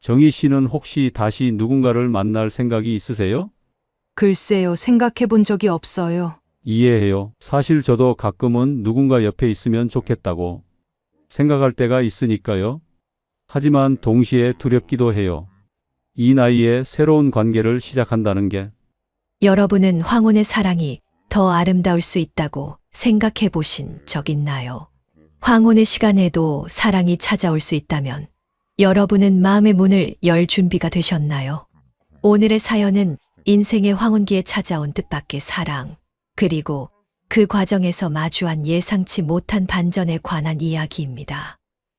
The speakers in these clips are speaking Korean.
정희 씨는 혹시 다시 누군가를 만날 생각이 있으세요? 글쎄요, 생각해 본 적이 없어요. 이해해요. 사실 저도 가끔은 누군가 옆에 있으면 좋겠다고 생각할 때가 있으니까요. 하지만 동시에 두렵기도 해요. 이 나이에 새로운 관계를 시작한다는 게. 여러분은 황혼의 사랑이 더 아름다울 수 있다고 생각해 보신 적 있나요? 황혼의 시간에도 사랑이 찾아올 수 있다면 여러분은 마음의 문을 열 준비가 되셨나요? 오늘의 사연은 인생의 황혼기에 찾아온 뜻밖의 사랑, 그리고 그 과정에서 마주한 예상치 못한 반전에 관한 이야기입니다.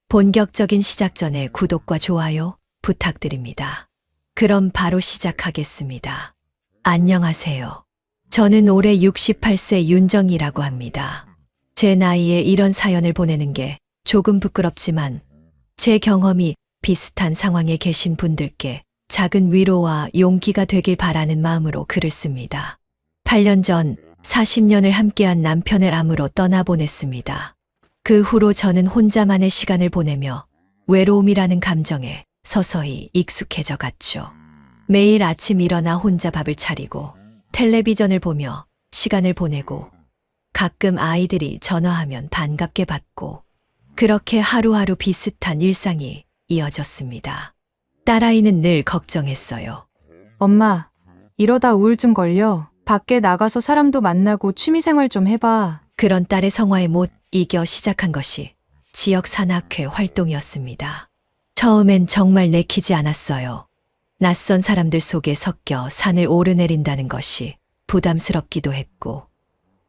본격적인 시작 전에 구독과 좋아요 부탁드립니다. 그럼 바로 시작하겠습니다. 안녕하세요. 저는 올해 68세 윤정이라고 합니다. 제 나이에 이런 사연을 보내는 게 조금 부끄럽지만 제 경험이 비슷한 상황에 계신 분들께 작은 위로와 용기가 되길 바라는 마음으로 글을 씁니다. 8년 전 40년을 함께한 남편을 암으로 떠나보냈습니다. 그 후로 저는 혼자만의 시간을 보내며 외로움이라는 감정에 서서히 익숙해져 갔죠. 매일 아침 일어나 혼자 밥을 차리고 텔레비전을 보며 시간을 보내고 가끔 아이들이 전화하면 반갑게 받고 그렇게 하루하루 비슷한 일상이 이어졌습니다. 딸아이는 늘 걱정했어요. 엄마, 이러다 우울증 걸려. 밖에 나가서 사람도 만나고 취미생활 좀 해봐. 그런 딸의 성화에 못 이겨 시작한 것이 지역 산악회 활동이었습니다. 처음엔 정말 내키지 않았어요. 낯선 사람들 속에 섞여 산을 오르내린다는 것이 부담스럽기도 했고,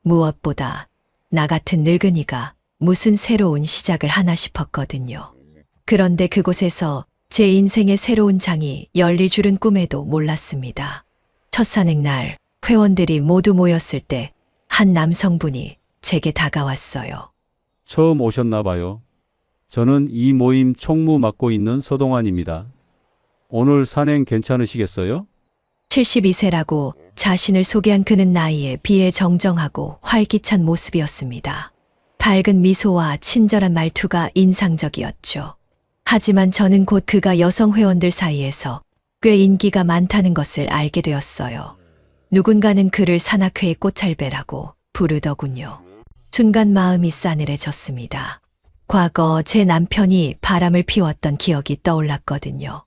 무엇보다 나 같은 늙은이가 무슨 새로운 시작을 하나 싶었거든요. 그런데 그곳에서 제 인생의 새로운 장이 열릴 줄은 꿈에도 몰랐습니다. 첫 산행날 회원들이 모두 모였을 때 한 남성분이 제게 다가왔어요. 처음 오셨나 봐요. 저는 이 모임 총무 맡고 있는 서동환입니다. 오늘 산행 괜찮으시겠어요? 72세라고 자신을 소개한 그는 나이에 비해 정정하고 활기찬 모습이었습니다. 밝은 미소와 친절한 말투가 인상적이었죠. 하지만 저는 곧 그가 여성 회원들 사이에서 꽤 인기가 많다는 것을 알게 되었어요. 누군가는 그를 산악회의 꽃잘배라고 부르더군요. 순간 마음이 싸늘해졌습니다. 과거 제 남편이 바람을 피웠던 기억이 떠올랐거든요.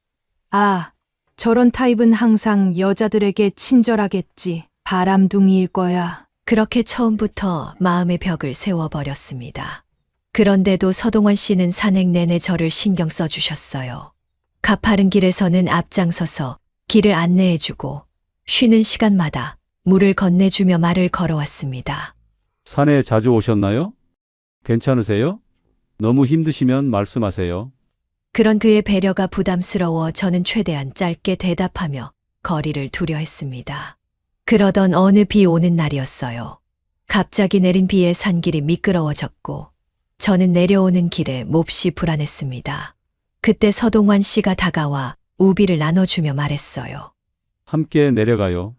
아, 저런 타입은 항상 여자들에게 친절하겠지. 바람둥이일 거야. 그렇게 처음부터 마음의 벽을 세워버렸습니다. 그런데도 서동원 씨는 산행 내내 저를 신경 써주셨어요. 가파른 길에서는 앞장서서 길을 안내해주고 쉬는 시간마다 물을 건네주며 말을 걸어왔습니다. 산에 자주 오셨나요? 괜찮으세요? 너무 힘드시면 말씀하세요. 그런 그의 배려가 부담스러워 저는 최대한 짧게 대답하며 거리를 두려 했습니다. 그러던 어느 비 오는 날이었어요. 갑자기 내린 비에 산길이 미끄러워졌고 저는 내려오는 길에 몹시 불안했습니다. 그때 서동환 씨가 다가와 우비를 나눠주며 말했어요. 함께 내려가요.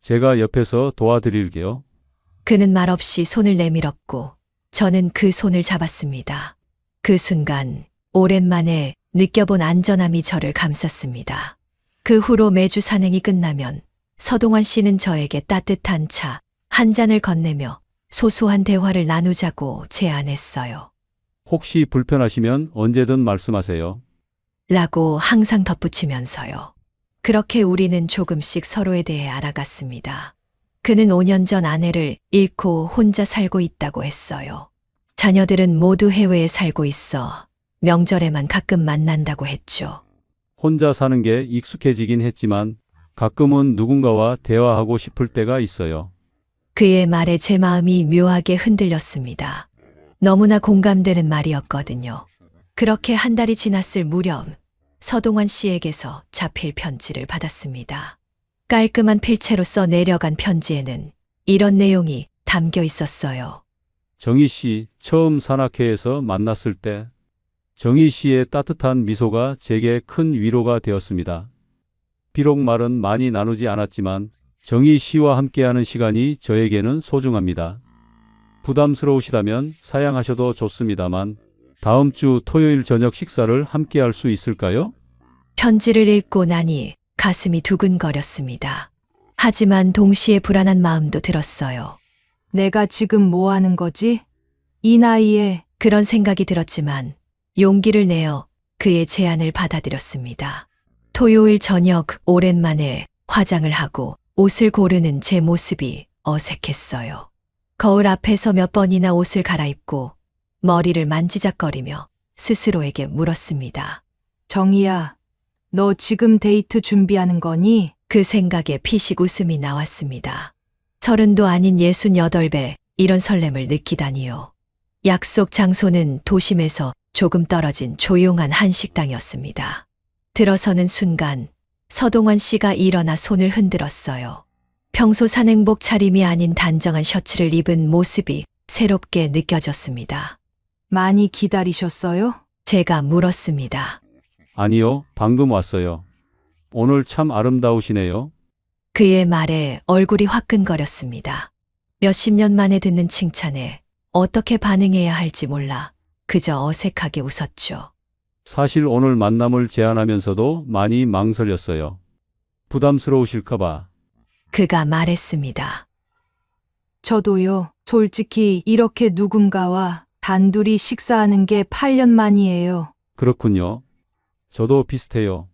제가 옆에서 도와드릴게요. 그는 말없이 손을 내밀었고 저는 그 손을 잡았습니다. 그 순간 오랜만에 느껴본 안전함이 저를 감쌌습니다. 그 후로 매주 산행이 끝나면 서동환 씨는 저에게 따뜻한 차 한 잔을 건네며 소소한 대화를 나누자고 제안했어요. 혹시 불편하시면 언제든 말씀하세요. 라고 항상 덧붙이면서요. 그렇게 우리는 조금씩 서로에 대해 알아갔습니다. 그는 5년 전 아내를 잃고 혼자 살고 있다고 했어요. 자녀들은 모두 해외에 살고 있어 명절에만 가끔 만난다고 했죠. 혼자 사는 게 익숙해지긴 했지만 가끔은 누군가와 대화하고 싶을 때가 있어요. 그의 말에 제 마음이 묘하게 흔들렸습니다. 너무나 공감되는 말이었거든요. 그렇게 한 달이 지났을 무렵 서동환 씨에게서 자필 편지를 받았습니다. 깔끔한 필체로 써 내려간 편지에는 이런 내용이 담겨 있었어요. 정희 씨, 처음 산악회에서 만났을 때 정희 씨의 따뜻한 미소가 제게 큰 위로가 되었습니다. 비록 말은 많이 나누지 않았지만 정희 씨와 함께하는 시간이 저에게는 소중합니다. 부담스러우시다면 사양하셔도 좋습니다만 다음 주 토요일 저녁 식사를 함께 할 수 있을까요? 편지를 읽고 나니 가슴이 두근거렸습니다. 하지만 동시에 불안한 마음도 들었어요. 내가 지금 뭐 하는 거지? 이 나이에 그런 생각이 들었지만 용기를 내어 그의 제안을 받아들였습니다. 토요일 저녁 오랜만에 화장을 하고 옷을 고르는 제 모습이 어색했어요. 거울 앞에서 몇 번이나 옷을 갈아입고 머리를 만지작거리며 스스로에게 물었습니다. 정희야, 너 지금 데이트 준비하는 거니? 그 생각에 피식 웃음이 나왔습니다. 30도 아닌 68배 이런 설렘을 느끼다니요. 약속 장소는 도심에서 조금 떨어진 조용한 한식당이었습니다. 들어서는 순간 서동환 씨가 일어나 손을 흔들었어요. 평소 산행복 차림이 아닌 단정한 셔츠를 입은 모습이 새롭게 느껴졌습니다. 많이 기다리셨어요? 제가 물었습니다. 아니요, 방금 왔어요. 오늘 참 아름다우시네요. 그의 말에 얼굴이 화끈거렸습니다. 몇십 년 만에 듣는 칭찬에 어떻게 반응해야 할지 몰라 그저 어색하게 웃었죠. 사실 오늘 만남을 제안하면서도 많이 망설였어요. 부담스러우실까봐. 그가 말했습니다. 저도요. 솔직히 이렇게 누군가와 단둘이 식사하는 게 8년 만이에요. 그렇군요. 저도 비슷해요.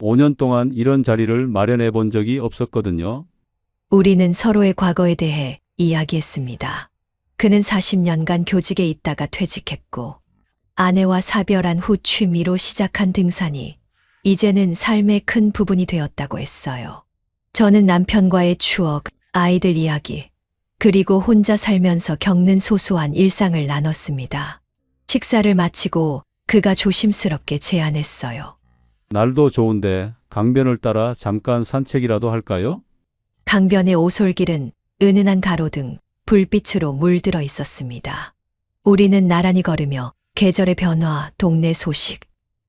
5년 동안 이런 자리를 마련해 본 적이 없었거든요. 우리는 서로의 과거에 대해 이야기했습니다. 그는 40년간 교직에 있다가 퇴직했고 아내와 사별한 후 취미로 시작한 등산이 이제는 삶의 큰 부분이 되었다고 했어요. 저는 남편과의 추억, 아이들 이야기, 그리고 혼자 살면서 겪는 소소한 일상을 나눴습니다. 식사를 마치고 그가 조심스럽게 제안했어요. 날도 좋은데 강변을 따라 잠깐 산책이라도 할까요? 강변의 오솔길은 은은한 가로등, 불빛으로 물들어 있었습니다. 우리는 나란히 걸으며 계절의 변화, 동네 소식,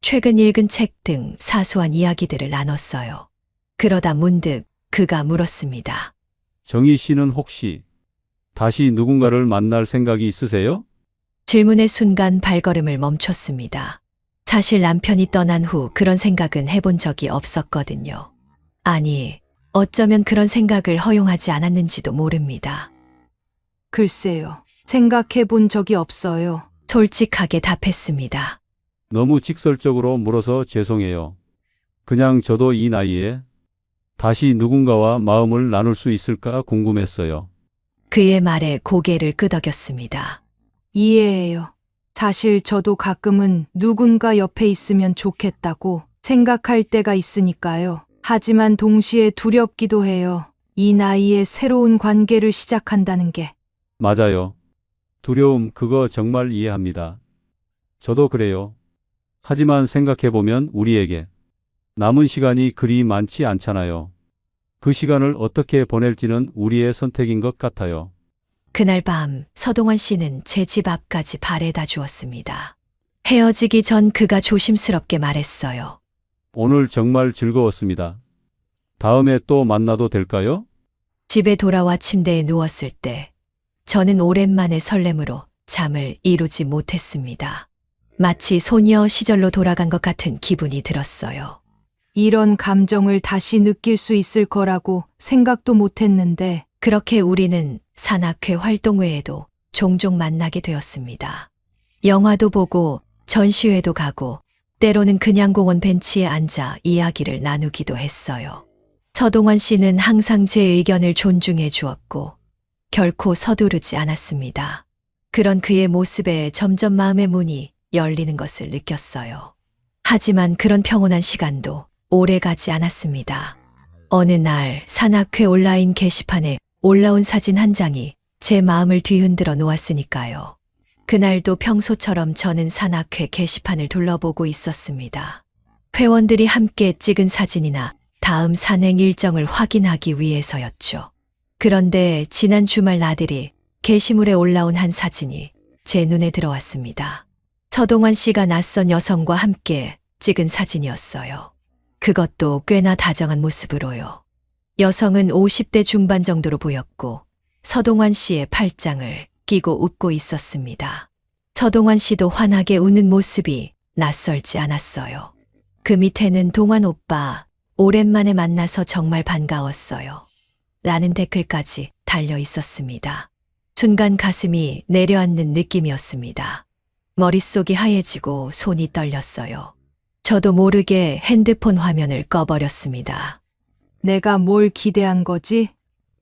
최근 읽은 책 등 사소한 이야기들을 나눴어요. 그러다 문득 그가 물었습니다. 정희 씨는 혹시 다시 누군가를 만날 생각이 있으세요? 질문의 순간 발걸음을 멈췄습니다. 사실 남편이 떠난 후 그런 생각은 해본 적이 없었거든요. 아니, 어쩌면 그런 생각을 허용하지 않았는지도 모릅니다. 글쎄요. 생각해 본 적이 없어요. 솔직하게 답했습니다. 너무 직설적으로 물어서 죄송해요. 그냥 저도 이 나이에 다시 누군가와 마음을 나눌 수 있을까 궁금했어요. 그의 말에 고개를 끄덕였습니다. 이해해요. 사실 저도 가끔은 누군가 옆에 있으면 좋겠다고 생각할 때가 있으니까요. 하지만 동시에 두렵기도 해요. 이 나이에 새로운 관계를 시작한다는 게. 맞아요. 두려움, 그거 정말 이해합니다. 저도 그래요. 하지만 생각해보면 우리에게 남은 시간이 그리 많지 않잖아요. 그 시간을 어떻게 보낼지는 우리의 선택인 것 같아요. 그날 밤 서동환 씨는 제 집 앞까지 바래다 주었습니다. 헤어지기 전 그가 조심스럽게 말했어요. 오늘 정말 즐거웠습니다. 다음에 또 만나도 될까요? 집에 돌아와 침대에 누웠을 때 저는 오랜만에 설렘으로 잠을 이루지 못했습니다. 마치 소녀 시절로 돌아간 것 같은 기분이 들었어요. 이런 감정을 다시 느낄 수 있을 거라고 생각도 못 했는데, 그렇게 우리는 산악회 활동 외에도 종종 만나게 되었습니다. 영화도 보고 전시회도 가고 때로는 그냥 공원 벤치에 앉아 이야기를 나누기도 했어요. 서동환 씨는 항상 제 의견을 존중해 주었고 결코 서두르지 않았습니다. 그런 그의 모습에 점점 마음의 문이 열리는 것을 느꼈어요. 하지만 그런 평온한 시간도 오래 가지 않았습니다. 어느 날 산악회 온라인 게시판에 올라온 사진 한 장이 제 마음을 뒤흔들어 놓았으니까요. 그날도 평소처럼 저는 산악회 게시판을 둘러보고 있었습니다. 회원들이 함께 찍은 사진이나 다음 산행 일정을 확인하기 위해서였죠. 그런데 지난 주말 나들이 게시물에 올라온 한 사진이 제 눈에 들어왔습니다. 서동환 씨가 낯선 여성과 함께 찍은 사진이었어요. 그것도 꽤나 다정한 모습으로요. 여성은 50대 중반 정도로 보였고 서동환 씨의 팔짱을 끼고 웃고 있었습니다. 서동환 씨도 환하게 웃는 모습이 낯설지 않았어요. 그 밑에는 동환 오빠, 오랜만에 만나서 정말 반가웠어요. 라는 댓글까지 달려 있었습니다. 순간 가슴이 내려앉는 느낌이었습니다. 머릿속이 하얘지고 손이 떨렸어요. 저도 모르게 핸드폰 화면을 꺼버렸습니다. 내가 뭘 기대한 거지?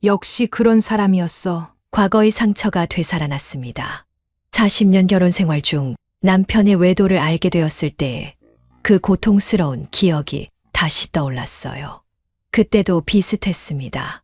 역시 그런 사람이었어. 과거의 상처가 되살아났습니다. 40년 결혼 생활 중 남편의 외도를 알게 되었을 때 그 고통스러운 기억이 다시 떠올랐어요. 그때도 비슷했습니다.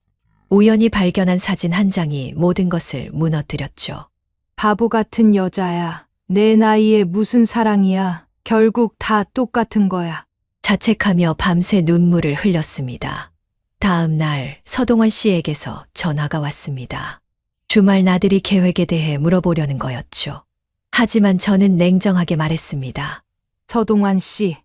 우연히 발견한 사진 한 장이 모든 것을 무너뜨렸죠. 바보 같은 여자야. 내 나이에 무슨 사랑이야. 결국 다 똑같은 거야. 자책하며 밤새 눈물을 흘렸습니다. 다음 날 서동원 씨에게서 전화가 왔습니다. 주말 나들이 계획에 대해 물어보려는 거였죠. 하지만 저는 냉정하게 말했습니다. 서동환 씨,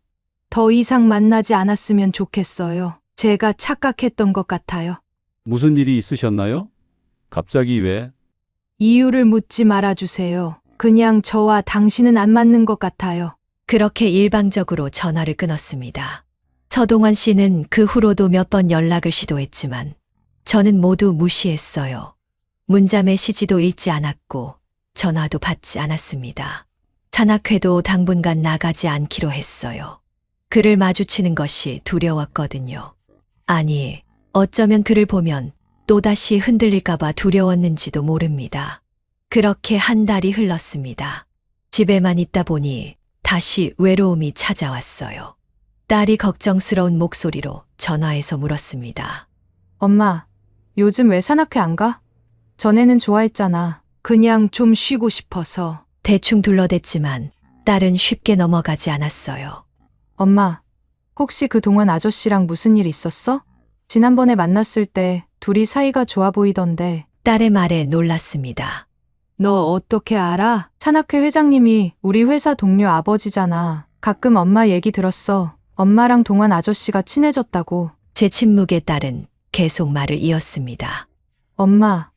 더 이상 만나지 않았으면 좋겠어요. 제가 착각했던 것 같아요. 무슨 일이 있으셨나요? 갑자기 왜? 이유를 묻지 말아주세요. 그냥 저와 당신은 안 맞는 것 같아요. 그렇게 일방적으로 전화를 끊었습니다. 서동환 씨는 그 후로도 몇 번 연락을 시도했지만 저는 모두 무시했어요. 문자 메시지도 읽지 않았고 전화도 받지 않았습니다. 산악회도 당분간 나가지 않기로 했어요. 그를 마주치는 것이 두려웠거든요. 아니, 어쩌면 그를 보면 또다시 흔들릴까봐 두려웠는지도 모릅니다. 그렇게 한 달이 흘렀습니다. 집에만 있다 보니 다시 외로움이 찾아왔어요. 딸이 걱정스러운 목소리로 전화해서 물었습니다. 엄마, 요즘 왜 산악회 안 가? 전에는 좋아했잖아. 그냥 좀 쉬고 싶어서. 대충 둘러댔지만 딸은 쉽게 넘어가지 않았어요. 엄마, 혹시 그동안 아저씨랑 무슨 일 있었어? 지난번에 만났을 때 둘이 사이가 좋아 보이던데. 딸의 말에 놀랐습니다. 너 어떻게 알아? 산악회 회장님이 우리 회사 동료 아버지잖아. 가끔 엄마 얘기 들었어. 엄마랑 동안 아저씨가 친해졌다고. 제 침묵에 딸은 계속 말을 이었습니다. 엄마,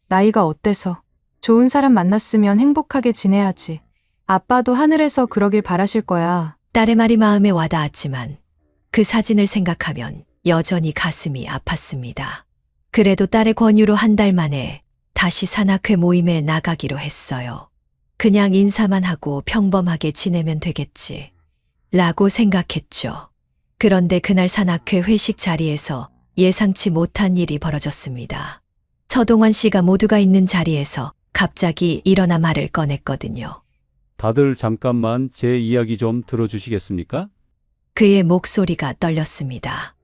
나이가 어때서? 좋은 사람 만났으면 행복하게 지내야지. 아빠도 하늘에서 그러길 바라실 거야. 딸의 말이 마음에 와닿았지만 그 사진을 생각하면 여전히 가슴이 아팠습니다. 그래도 딸의 권유로 한 달 만에 다시 산악회 모임에 나가기로 했어요. 그냥 인사만 하고 평범하게 지내면 되겠지. 라고 생각했죠. 그런데 그날 산악회 회식 자리에서 예상치 못한 일이 벌어졌습니다. 서동환 씨가 모두가 있는 자리에서 갑자기 일어나 말을 꺼냈거든요. 다들 잠깐만 제 이야기 좀 들어주시겠습니까? 그의 목소리가 떨렸습니다.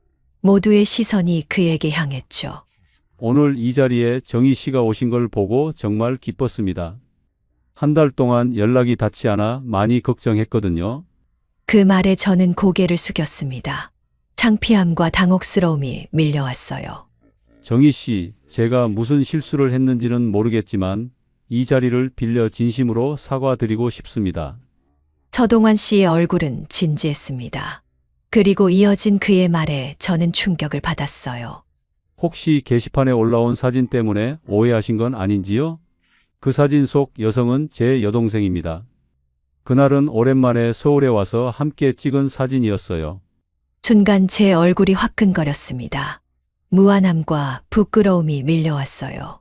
모두의 시선이 그에게 향했죠. 오늘 이 자리에 정희 씨가 오신 걸 보고 정말 기뻤습니다. 한 달 동안 연락이 닿지 않아 많이 걱정했거든요. 그 말에 저는 고개를 숙였습니다. 창피함과 당혹스러움이 밀려왔어요. 정희 씨, 제가 무슨 실수를 했는지는 모르겠지만 이 자리를 빌려 진심으로 사과드리고 싶습니다. 서동환 씨의 얼굴은 진지했습니다. 그리고 이어진 그의 말에 저는 충격을 받았어요. 혹시 게시판에 올라온 사진 때문에 오해하신 건 아닌지요? 그 사진 속 여성은 제 여동생입니다. 그날은 오랜만에 서울에 와서 함께 찍은 사진이었어요. 순간 제 얼굴이 화끈거렸습니다. 무안함과 부끄러움이 밀려왔어요.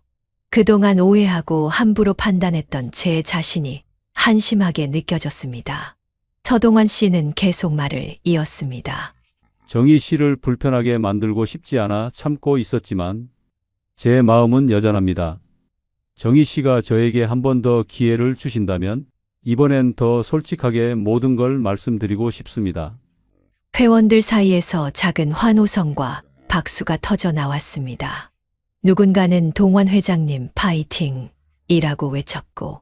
그동안 오해하고 함부로 판단했던 제 자신이 한심하게 느껴졌습니다. 서동환 씨는 계속 말을 이었습니다. 정희 씨를 불편하게 만들고 싶지 않아 참고 있었지만 제 마음은 여전합니다. 정희 씨가 저에게 한 번 더 기회를 주신다면 이번엔 더 솔직하게 모든 걸 말씀드리고 싶습니다. 회원들 사이에서 작은 환호성과 박수가 터져 나왔습니다. 누군가는 동환 회장님 파이팅이라고 외쳤고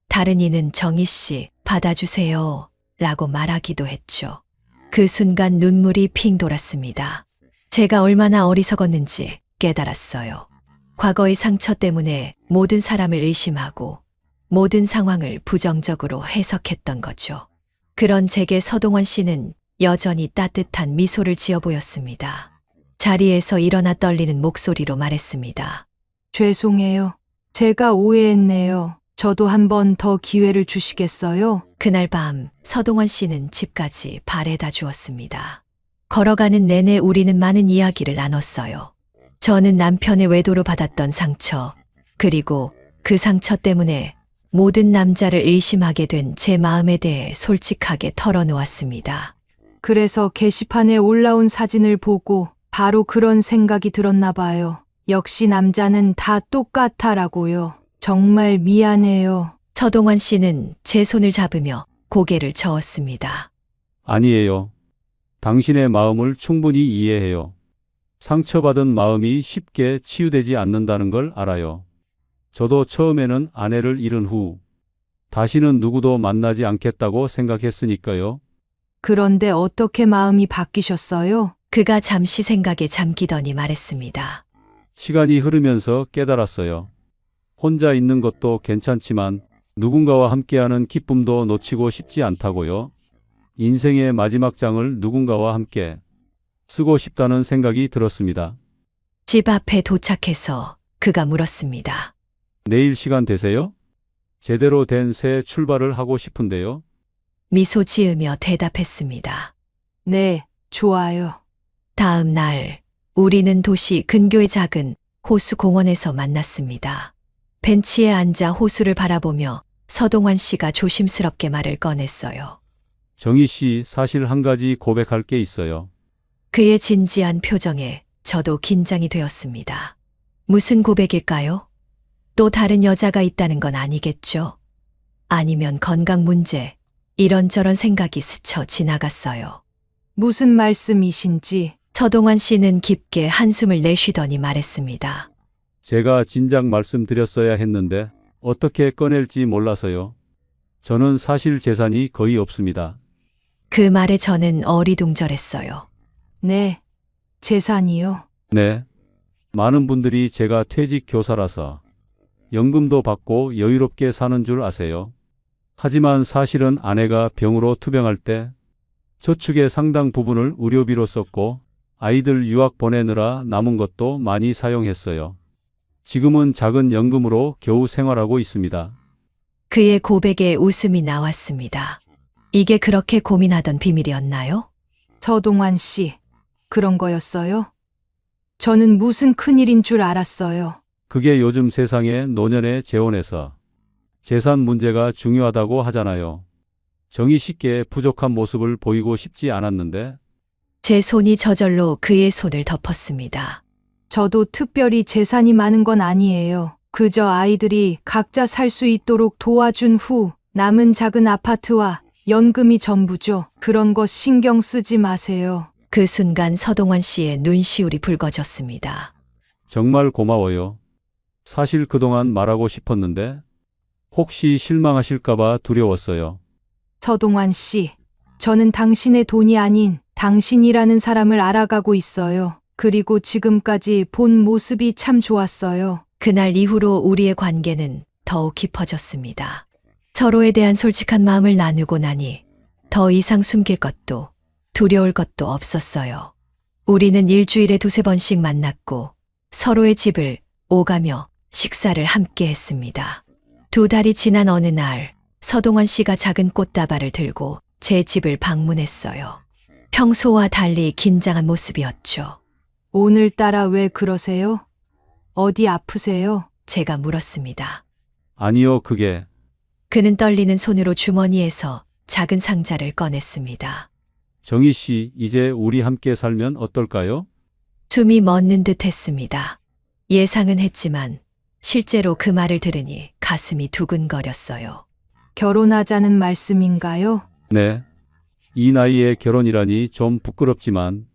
다른 이는 정희 씨 받아주세요 라고 말하기도 했죠. 그 순간 눈물이 핑 돌았습니다. 제가 얼마나 어리석었는지 깨달았어요. 과거의 상처 때문에 모든 사람을 의심하고 모든 상황을 부정적으로 해석했던 거죠. 그런 제게 서동원 씨는 여전히 따뜻한 미소를 지어 보였습니다. 자리에서 일어나 떨리는 목소리로 말했습니다. 죄송해요. 제가 오해했네요. 저도 한 번 더 기회를 주시겠어요? 그날 밤 서동원 씨는 집까지 바래다 주었습니다. 걸어가는 내내 우리는 많은 이야기를 나눴어요. 저는 남편의 외도로 받았던 상처, 그리고 그 상처 때문에 모든 남자를 의심하게 된 제 마음에 대해 솔직하게 털어놓았습니다. 그래서 게시판에 올라온 사진을 보고 바로 그런 생각이 들었나 봐요. 역시 남자는 다 똑같아라고요. 정말 미안해요. 서동원 씨는 제 손을 잡으며 고개를 저었습니다. 아니에요. 당신의 마음을 충분히 이해해요. 상처받은 마음이 쉽게 치유되지 않는다는 걸 알아요. 저도 처음에는 아내를 잃은 후 다시는 누구도 만나지 않겠다고 생각했으니까요. 그런데 어떻게 마음이 바뀌셨어요? 그가 잠시 생각에 잠기더니 말했습니다. 시간이 흐르면서 깨달았어요. 혼자 있는 것도 괜찮지만 누군가와 함께하는 기쁨도 놓치고 싶지 않다고요. 인생의 마지막 장을 누군가와 함께 쓰고 싶다는 생각이 들었습니다. 집 앞에 도착해서 그가 물었습니다. 내일 시간 되세요? 제대로 된 새 출발을 하고 싶은데요. 미소 지으며 대답했습니다. 네, 좋아요. 다음 날 우리는 도시 근교의 작은 호수 공원에서 만났습니다. 벤치에 앉아 호수를 바라보며 서동환 씨가 조심스럽게 말을 꺼냈어요. 정희 씨, 사실 한 가지 고백할 게 있어요. 그의 진지한 표정에 저도 긴장이 되었습니다. 무슨 고백일까요? 또 다른 여자가 있다는 건 아니겠죠? 아니면 건강 문제, 이런저런 생각이 스쳐 지나갔어요. 무슨 말씀이신지. 서동환 씨는 깊게 한숨을 내쉬더니 말했습니다. 제가 진작 말씀드렸어야 했는데 어떻게 꺼낼지 몰라서요. 저는 사실 재산이 거의 없습니다. 그 말에 저는 어리둥절했어요. 네, 재산이요. 네. 많은 분들이 제가 퇴직 교사라서 연금도 받고 여유롭게 사는 줄 아세요. 하지만 사실은 아내가 병으로 투병할 때 저축의 상당 부분을 의료비로 썼고 아이들 유학 보내느라 남은 것도 많이 사용했어요. 지금은 작은 연금으로 겨우 생활하고 있습니다. 그의 고백에 웃음이 나왔습니다. 이게 그렇게 고민하던 비밀이었나요? 서동환 씨, 그런 거였어요? 저는 무슨 큰일인 줄 알았어요. 그게 요즘 세상의 노년의 재혼에서 재산 문제가 중요하다고 하잖아요. 정희 씨께 부족한 모습을 보이고 싶지 않았는데 제 손이 저절로 그의 손을 덮었습니다. 저도 특별히 재산이 많은 건 아니에요. 그저 아이들이 각자 살 수 있도록 도와준 후 남은 작은 아파트와 연금이 전부죠. 그런 거 신경 쓰지 마세요. 그 순간 서동환 씨의 눈시울이 붉어졌습니다. 정말 고마워요. 사실 그동안 말하고 싶었는데 혹시 실망하실까봐 두려웠어요. 서동환 씨, 저는 당신의 돈이 아닌 당신이라는 사람을 알아가고 있어요. 그리고 지금까지 본 모습이 참 좋았어요. 그날 이후로 우리의 관계는 더욱 깊어졌습니다. 서로에 대한 솔직한 마음을 나누고 나니 더 이상 숨길 것도 두려울 것도 없었어요. 우리는 일주일에 두세 번씩 만났고 서로의 집을 오가며 식사를 함께 했습니다. 2달이 지난 어느 날 서동원 씨가 작은 꽃다발을 들고 제 집을 방문했어요. 평소와 달리 긴장한 모습이었죠. 오늘따라 왜 그러세요? 어디 아프세요? 제가 물었습니다. 아니요, 그게 그는 떨리는 손으로 주머니에서 작은 상자를 꺼냈습니다. 정희 씨, 이제 우리 함께 살면 어떨까요? 숨이 멎는 듯 했습니다. 예상은 했지만 실제로 그 말을 들으니 가슴이 두근거렸어요. 결혼하자는 말씀인가요? 네. 이 나이에 결혼이라니 좀 부끄럽지만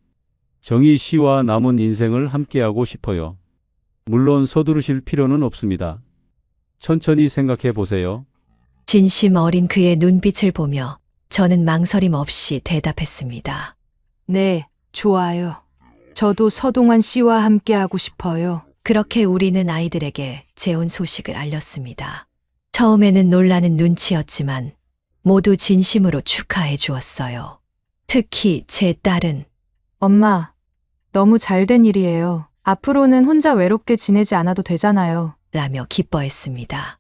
정희 씨와 남은 인생을 함께하고 싶어요. 물론 서두르실 필요는 없습니다. 천천히 생각해 보세요. 진심 어린 그의 눈빛을 보며 저는 망설임 없이 대답했습니다. 네, 좋아요. 저도 서동환 씨와 함께하고 싶어요. 그렇게 우리는 아이들에게 재혼 소식을 알렸습니다. 처음에는 놀라는 눈치였지만 모두 진심으로 축하해 주었어요. 특히 제 딸은 엄마, 너무 잘된 일이에요. 앞으로는 혼자 외롭게 지내지 않아도 되잖아요. 라며 기뻐했습니다.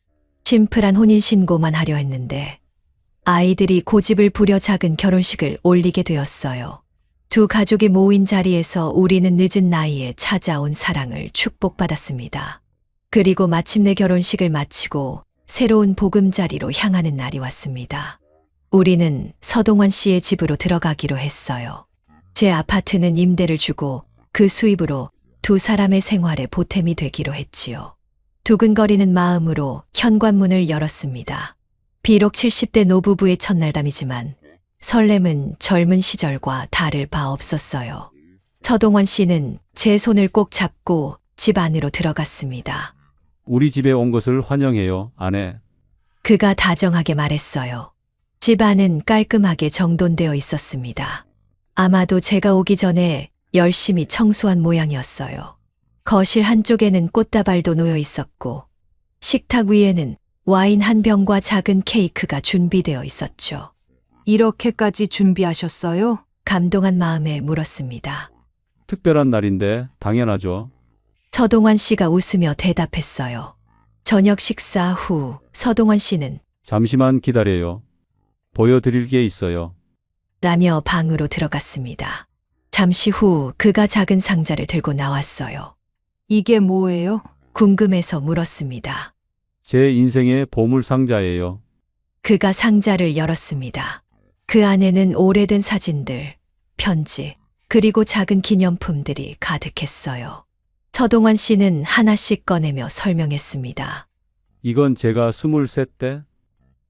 심플한 혼인신고만 하려 했는데 아이들이 고집을 부려 작은 결혼식을 올리게 되었어요. 두 가족이 모인 자리에서 우리는 늦은 나이에 찾아온 사랑을 축복받았습니다. 그리고 마침내 결혼식을 마치고 새로운 보금자리로 향하는 날이 왔습니다. 우리는 서동원 씨의 집으로 들어가기로 했어요. 제 아파트는 임대를 주고 그 수입으로 두 사람의 생활에 보탬이 되기로 했지요. 두근거리는 마음으로 현관문을 열었습니다. 비록 70대 노부부의 첫날담이지만 설렘은 젊은 시절과 다를 바 없었어요. 서동원 씨는 제 손을 꼭 잡고 집 안으로 들어갔습니다. 우리 집에 온 것을 환영해요, 아내. 그가 다정하게 말했어요. 집 안은 깔끔하게 정돈되어 있었습니다. 아마도 제가 오기 전에 열심히 청소한 모양이었어요. 거실 한쪽에는 꽃다발도 놓여 있었고 식탁 위에는 와인 한 병과 작은 케이크가 준비되어 있었죠. 이렇게까지 준비하셨어요? 감동한 마음에 물었습니다. 특별한 날인데 당연하죠. 서동원 씨가 웃으며 대답했어요. 저녁 식사 후 서동원 씨는 잠시만 기다려요. 보여드릴 게 있어요. 라며 방으로 들어갔습니다. 잠시 후 그가 작은 상자를 들고 나왔어요. 이게 뭐예요? 궁금해서 물었습니다. 제 인생의 보물 상자예요. 그가 상자를 열었습니다. 그 안에는 오래된 사진들, 편지, 그리고 작은 기념품들이 가득했어요. 서동원 씨는 하나씩 꺼내며 설명했습니다. 이건 제가 23때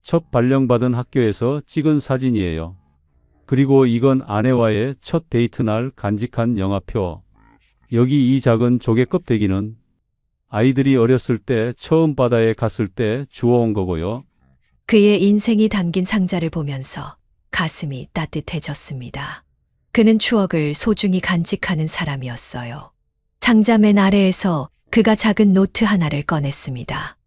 첫 발령받은 학교에서 찍은 사진이에요. 그리고 이건 아내와의 첫 데이트 날 간직한 영화표. 여기 이 작은 조개 껍데기는 아이들이 어렸을 때 처음 바다에 갔을 때 주워온 거고요. 그의 인생이 담긴 상자를 보면서 가슴이 따뜻해졌습니다. 그는 추억을 소중히 간직하는 사람이었어요. 상자 맨 아래에서 그가 작은 노트 하나를 꺼냈습니다.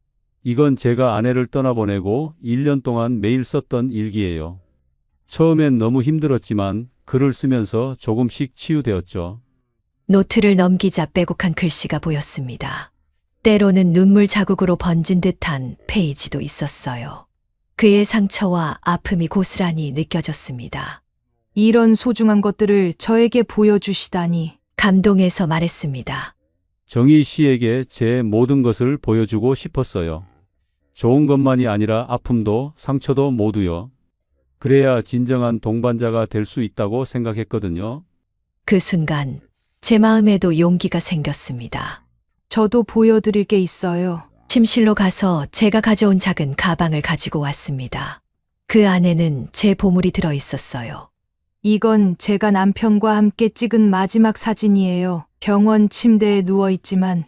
이건 제가 아내를 떠나보내고 1년 동안 매일 썼던 일기예요. 처음엔 너무 힘들었지만 글을 쓰면서 조금씩 치유되었죠. 노트를 넘기자 빼곡한 글씨가 보였습니다. 때로는 눈물 자국으로 번진 듯한 페이지도 있었어요. 그의 상처와 아픔이 고스란히 느껴졌습니다. 이런 소중한 것들을 저에게 보여주시다니. 감동해서 말했습니다. 정희 씨에게 제 모든 것을 보여주고 싶었어요. 좋은 것만이 아니라 아픔도 상처도 모두요. 그래야 진정한 동반자가 될 수 있다고 생각했거든요. 그 순간 제 마음에도 용기가 생겼습니다. 저도 보여드릴 게 있어요. 침실로 가서 제가 가져온 작은 가방을 가지고 왔습니다. 그 안에는 제 보물이 들어 있었어요. 이건 제가 남편과 함께 찍은 마지막 사진이에요. 병원 침대에 누워있지만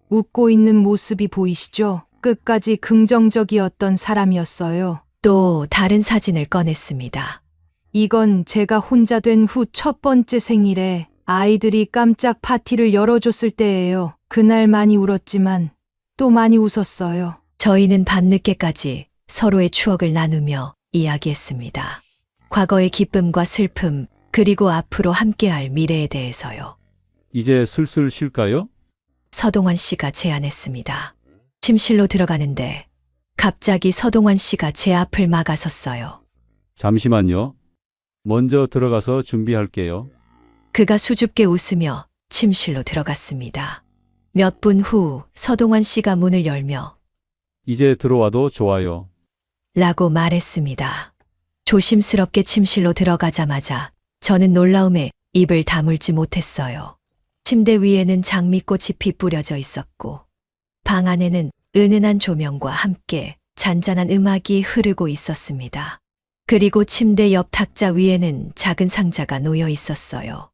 웃고 있는 모습이 보이시죠? 끝까지 긍정적이었던 사람이었어요. 또 다른 사진을 꺼냈습니다. 이건 제가 혼자 된 후 첫 번째 생일에 아이들이 깜짝 파티를 열어줬을 때예요. 그날 많이 울었지만 또 많이 웃었어요. 저희는 밤늦게까지 서로의 추억을 나누며 이야기했습니다. 과거의 기쁨과 슬픔, 그리고 앞으로 함께할 미래에 대해서요. 이제 슬슬 쉴까요? 서동원 씨가 제안했습니다. 침실로 들어가는데 갑자기 서동원 씨가 제 앞을 막아섰어요. 잠시만요. 먼저 들어가서 준비할게요. 그가 수줍게 웃으며 침실로 들어갔습니다. 몇 분 후 서동원 씨가 문을 열며 이제 들어와도 좋아요. 라고 말했습니다. 조심스럽게 침실로 들어가자마자 저는 놀라움에 입을 다물지 못했어요. 침대 위에는 장미꽃 잎이 뿌려져 있었고 방 안에는 은은한 조명과 함께 잔잔한 음악이 흐르고 있었습니다. 그리고 침대 옆 탁자 위에는 작은 상자가 놓여 있었어요.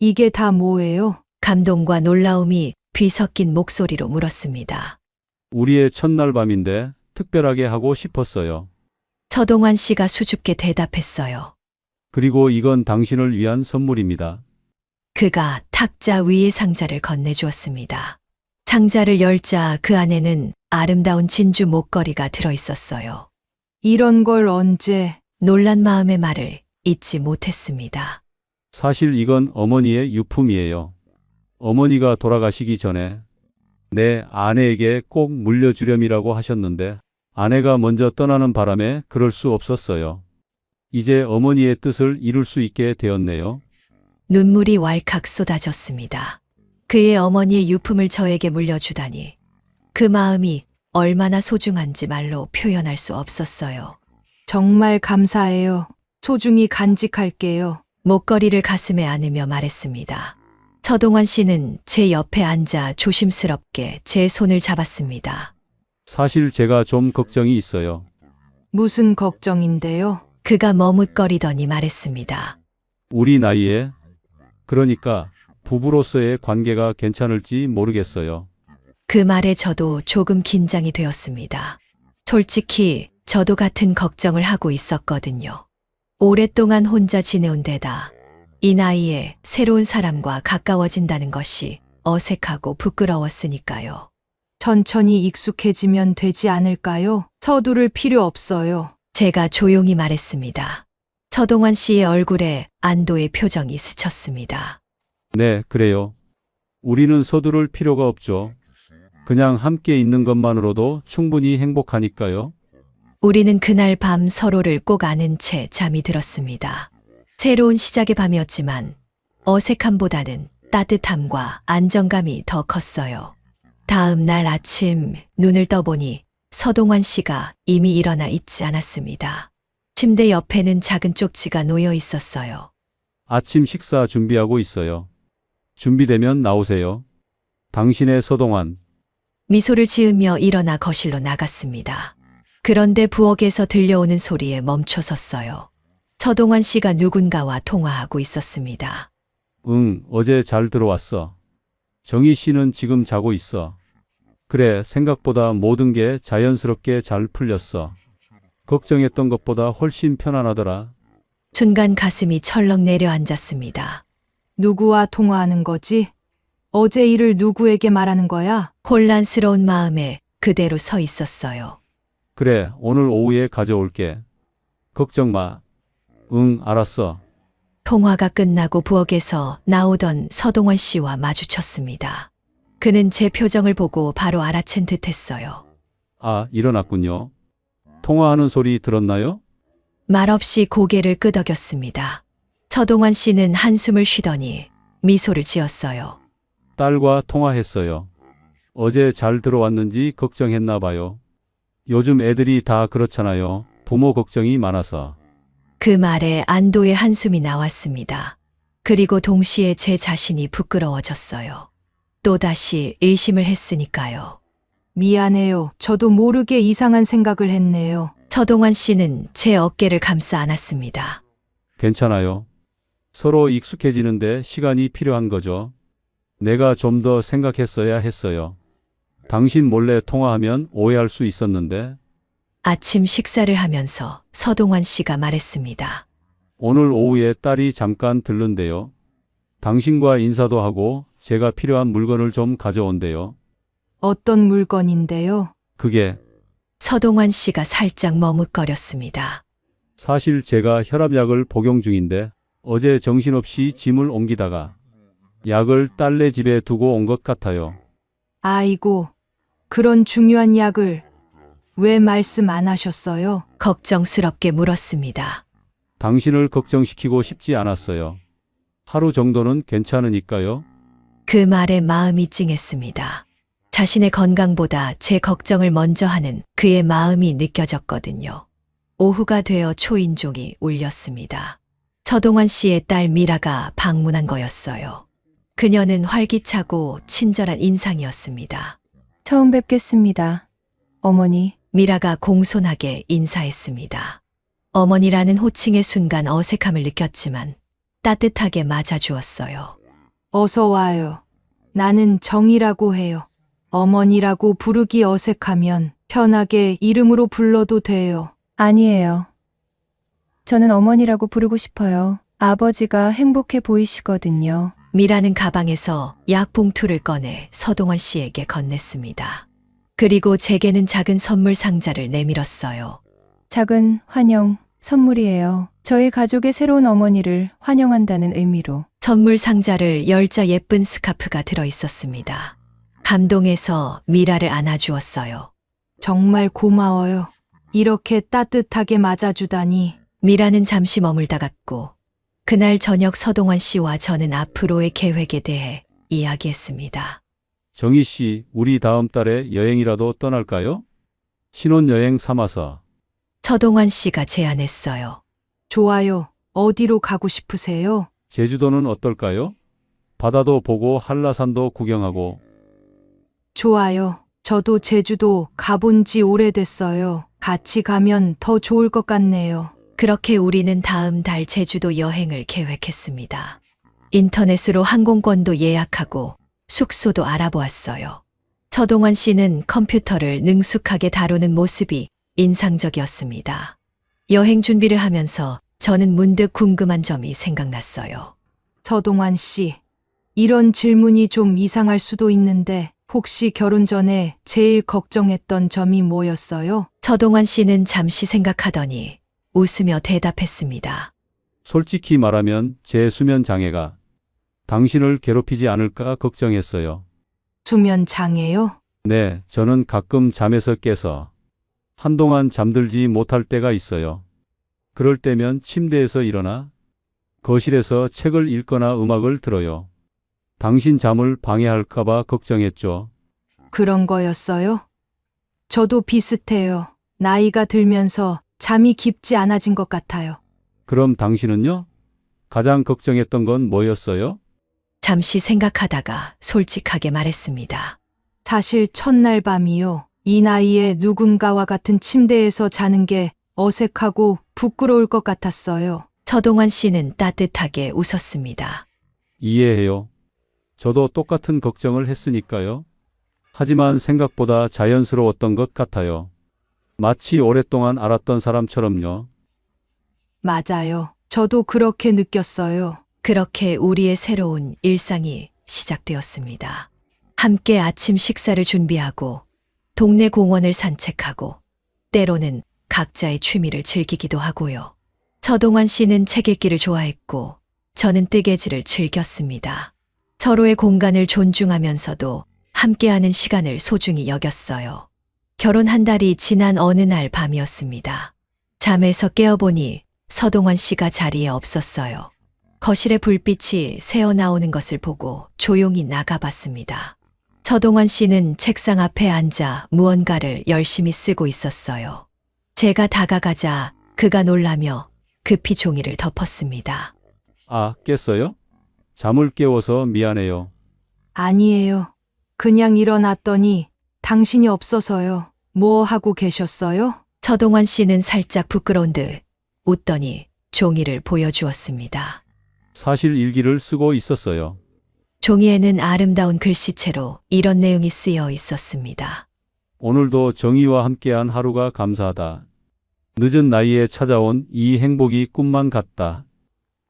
이게 다 뭐예요? 감동과 놀라움이 뒤섞인 목소리로 물었습니다. 우리의 첫날 밤인데 특별하게 하고 싶었어요. 서동환 씨가 수줍게 대답했어요. 그리고 이건 당신을 위한 선물입니다. 그가 탁자 위의 상자를 건네주었습니다. 상자를 열자 그 안에는 아름다운 진주 목걸이가 들어있었어요. 이런 걸 언제? 놀란 마음의 말을 잊지 못했습니다. 사실 이건 어머니의 유품이에요. 어머니가 돌아가시기 전에 내 아내에게 꼭 물려주렴이라고 하셨는데 아내가 먼저 떠나는 바람에 그럴 수 없었어요. 이제 어머니의 뜻을 이룰 수 있게 되었네요. 눈물이 왈칵 쏟아졌습니다. 그의 어머니의 유품을 저에게 물려주다니. 그 마음이 얼마나 소중한지 말로 표현할 수 없었어요. 정말 감사해요. 소중히 간직할게요. 목걸이를 가슴에 안으며 말했습니다. 서동환 씨는 제 옆에 앉아 조심스럽게 제 손을 잡았습니다. 사실 제가 좀 걱정이 있어요. 무슨 걱정인데요? 그가 머뭇거리더니 말했습니다. 우리 나이에, 그러니까 부부로서의 관계가 괜찮을지 모르겠어요. 그 말에 저도 조금 긴장이 되었습니다. 솔직히 저도 같은 걱정을 하고 있었거든요. 오랫동안 혼자 지내온 데다 이 나이에 새로운 사람과 가까워진다는 것이 어색하고 부끄러웠으니까요. 천천히 익숙해지면 되지 않을까요? 서두를 필요 없어요. 제가 조용히 말했습니다. 서동환 씨의 얼굴에 안도의 표정이 스쳤습니다. 네, 그래요. 우리는 서두를 필요가 없죠. 그냥 함께 있는 것만으로도 충분히 행복하니까요. 우리는 그날 밤 서로를 꼭 아는 채 잠이 들었습니다. 새로운 시작의 밤이었지만 어색함보다는 따뜻함과 안정감이 더 컸어요. 다음 날 아침 눈을 떠보니 서동환 씨가 이미 일어나 있지 않았습니다. 침대 옆에는 작은 쪽지가 놓여 있었어요. 아침 식사 준비하고 있어요. 준비되면 나오세요. 당신의 서동환. 미소를 지으며 일어나 거실로 나갔습니다. 그런데 부엌에서 들려오는 소리에 멈춰 섰어요. 서동환 씨가 누군가와 통화하고 있었습니다. 응, 어제 잘 들어왔어. 정희 씨는 지금 자고 있어. 그래, 생각보다 모든 게 자연스럽게 잘 풀렸어. 걱정했던 것보다 훨씬 편안하더라. 순간 가슴이 철렁 내려앉았습니다. 누구와 통화하는 거지? 어제 일을 누구에게 말하는 거야? 혼란스러운 마음에 그대로 서 있었어요. 그래, 오늘 오후에 가져올게. 걱정 마. 응, 알았어. 통화가 끝나고 부엌에서 나오던 서동원 씨와 마주쳤습니다. 그는 제 표정을 보고 바로 알아챈 듯 했어요. 아, 일어났군요. 통화하는 소리 들었나요? 말없이 고개를 끄덕였습니다. 서동원 씨는 한숨을 쉬더니 미소를 지었어요. 딸과 통화했어요. 어제 잘 들어왔는지 걱정했나 봐요. 요즘 애들이 다 그렇잖아요. 부모 걱정이 많아서. 그 말에 안도의 한숨이 나왔습니다. 그리고 동시에 제 자신이 부끄러워졌어요. 또다시 의심을 했으니까요. 미안해요. 저도 모르게 이상한 생각을 했네요. 서동환 씨는 제 어깨를 감싸 안았습니다. 괜찮아요. 서로 익숙해지는데 시간이 필요한 거죠. 내가 좀 더 생각했어야 했어요. 당신 몰래 통화하면 오해할 수 있었는데. 아침 식사를 하면서 서동환 씨가 말했습니다. 오늘 오후에 딸이 잠깐 들른대요. 당신과 인사도 하고 제가 필요한 물건을 좀 가져온대요. 어떤 물건인데요? 그게 서동환 씨가 살짝 머뭇거렸습니다. 사실 제가 혈압약을 복용 중인데 어제 정신없이 짐을 옮기다가 약을 딸네 집에 두고 온 것 같아요. 아이고, 그런 중요한 약을 왜 말씀 안 하셨어요? 걱정스럽게 물었습니다. 당신을 걱정시키고 싶지 않았어요. 하루 정도는 괜찮으니까요. 그 말에 마음이 찡했습니다. 자신의 건강보다 제 걱정을 먼저 하는 그의 마음이 느껴졌거든요. 오후가 되어 초인종이 울렸습니다. 서동환 씨의 딸 미라가 방문한 거였어요. 그녀는 활기차고 친절한 인상이었습니다. 처음 뵙겠습니다. 어머니, 미라가 공손하게 인사했습니다. 어머니라는 호칭의 순간 어색함을 느꼈지만 따뜻하게 맞아주었어요. 어서 와요. 나는 정이라고 해요. 어머니라고 부르기 어색하면 편하게 이름으로 불러도 돼요. 아니에요. 저는 어머니라고 부르고 싶어요. 아버지가 행복해 보이시거든요. 미라는 가방에서 약 봉투를 꺼내 서동원 씨에게 건넸습니다. 그리고 제게는 작은 선물 상자를 내밀었어요. 작은 환영 선물이에요. 저희 가족의 새로운 어머니를 환영한다는 의미로. 선물 상자를 열자 예쁜 스카프가 들어 있었습니다. 감동해서 미라를 안아주었어요. 정말 고마워요. 이렇게 따뜻하게 맞아주다니. 미라는 잠시 머물다 갔고 그날 저녁 서동환 씨와 저는 앞으로의 계획에 대해 이야기했습니다. 정희 씨, 우리 다음 달에 여행이라도 떠날까요? 신혼여행 삼아서. 서동환 씨가 제안했어요. 좋아요. 어디로 가고 싶으세요? 제주도는 어떨까요? 바다도 보고 한라산도 구경하고. 좋아요. 저도 제주도 가본 지 오래됐어요. 같이 가면 더 좋을 것 같네요. 그렇게 우리는 다음 달 제주도 여행을 계획했습니다. 인터넷으로 항공권도 예약하고 숙소도 알아보았어요. 서동환 씨는 컴퓨터를 능숙하게 다루는 모습이 인상적이었습니다. 여행 준비를 하면서 저는 문득 궁금한 점이 생각났어요. 서동환 씨, 이런 질문이 좀 이상할 수도 있는데 혹시 결혼 전에 제일 걱정했던 점이 뭐였어요? 서동환 씨는 잠시 생각하더니 웃으며 대답했습니다. 솔직히 말하면 제 수면 장애가 당신을 괴롭히지 않을까 걱정했어요. 수면 장애요? 네, 저는 가끔 잠에서 깨서 한동안 잠들지 못할 때가 있어요. 그럴 때면 침대에서 일어나 거실에서 책을 읽거나 음악을 들어요. 당신 잠을 방해할까봐 걱정했죠. 그런 거였어요? 저도 비슷해요. 나이가 들면서 잠이 깊지 않아진 것 같아요. 그럼 당신은요? 가장 걱정했던 건 뭐였어요? 잠시 생각하다가 솔직하게 말했습니다. 사실 첫날 밤이요. 이 나이에 누군가와 같은 침대에서 자는 게 어색하고 부끄러울 것 같았어요. 서동환 씨는 따뜻하게 웃었습니다. 이해해요. 저도 똑같은 걱정을 했으니까요. 하지만 생각보다 자연스러웠던 것 같아요. 마치 오랫동안 알았던 사람처럼요. 맞아요. 저도 그렇게 느꼈어요. 그렇게 우리의 새로운 일상이 시작되었습니다. 함께 아침 식사를 준비하고 동네 공원을 산책하고 때로는 각자의 취미를 즐기기도 하고요. 서동환 씨는 책 읽기를 좋아했고 저는 뜨개질을 즐겼습니다. 서로의 공간을 존중하면서도 함께하는 시간을 소중히 여겼어요. 결혼 한 달이 지난 어느 날 밤이었습니다. 잠에서 깨어보니 서동환 씨가 자리에 없었어요. 거실에 불빛이 새어나오는 것을 보고 조용히 나가봤습니다. 서동환 씨는 책상 앞에 앉아 무언가를 열심히 쓰고 있었어요. 제가 다가가자 그가 놀라며 급히 종이를 덮었습니다. 아, 깼어요? 잠을 깨워서 미안해요. 아니에요. 그냥 일어났더니 당신이 없어서요. 뭐 하고 계셨어요? 서동환 씨는 살짝 부끄러운 듯 웃더니 종이를 보여주었습니다. 사실 일기를 쓰고 있었어요. 종이에는 아름다운 글씨체로 이런 내용이 쓰여 있었습니다. 오늘도 정의와 함께한 하루가 감사하다. 늦은 나이에 찾아온 이 행복이 꿈만 같다.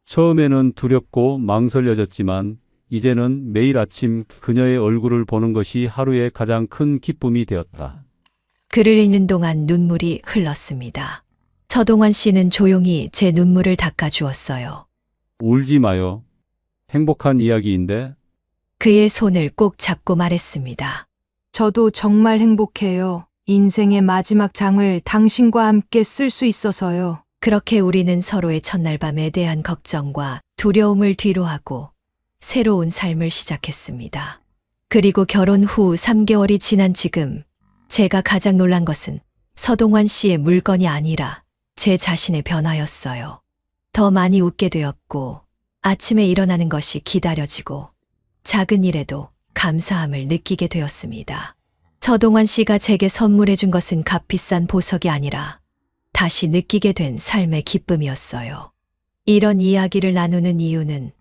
처음에는 두렵고 망설여졌지만 이제는 매일 아침 그녀의 얼굴을 보는 것이 하루의 가장 큰 기쁨이 되었다. 글을 읽는 동안 눈물이 흘렀습니다. 서동환 씨는 조용히 제 눈물을 닦아주었어요. 울지 마요. 행복한 이야기인데. 그의 손을 꼭 잡고 말했습니다. 저도 정말 행복해요. 인생의 마지막 장을 당신과 함께 쓸 수 있어서요. 그렇게 우리는 서로의 첫날 밤에 대한 걱정과 두려움을 뒤로하고 새로운 삶을 시작했습니다. 그리고 결혼 후 3개월이 지난 지금 제가 가장 놀란 것은 서동환 씨의 물건이 아니라 제 자신의 변화였어요. 더 많이 웃게 되었고 아침에 일어나는 것이 기다려지고 작은 일에도 감사함을 느끼게 되었습니다. 서동환 씨가 제게 선물해 준 것은 값비싼 보석이 아니라 다시 느끼게 된 삶의 기쁨이었어요. 이런 이야기를 나누는 이유는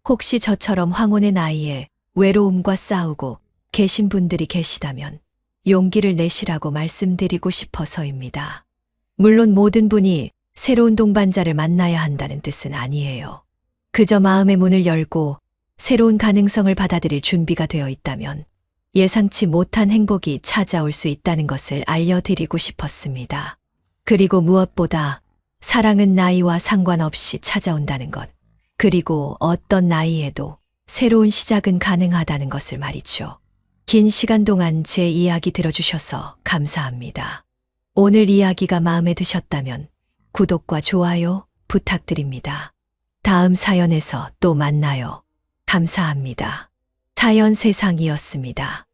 혹시 저처럼 황혼의 나이에 외로움과 싸우고 계신 분들이 계시다면 용기를 내시라고 말씀드리고 싶어서입니다. 물론 모든 분이 새로운 동반자를 만나야 한다는 뜻은 아니에요. 그저 마음의 문을 열고 새로운 가능성을 받아들일 준비가 되어 있다면 예상치 못한 행복이 찾아올 수 있다는 것을 알려드리고 싶었습니다. 그리고 무엇보다 사랑은 나이와 상관없이 찾아온다는 것, 그리고 어떤 나이에도 새로운 시작은 가능하다는 것을 말이죠. 긴 시간 동안 제 이야기 들어주셔서 감사합니다. 오늘 이야기가 마음에 드셨다면 구독과 좋아요 부탁드립니다. 다음 사연에서 또 만나요. 감사합니다. 사연 세상이었습니다.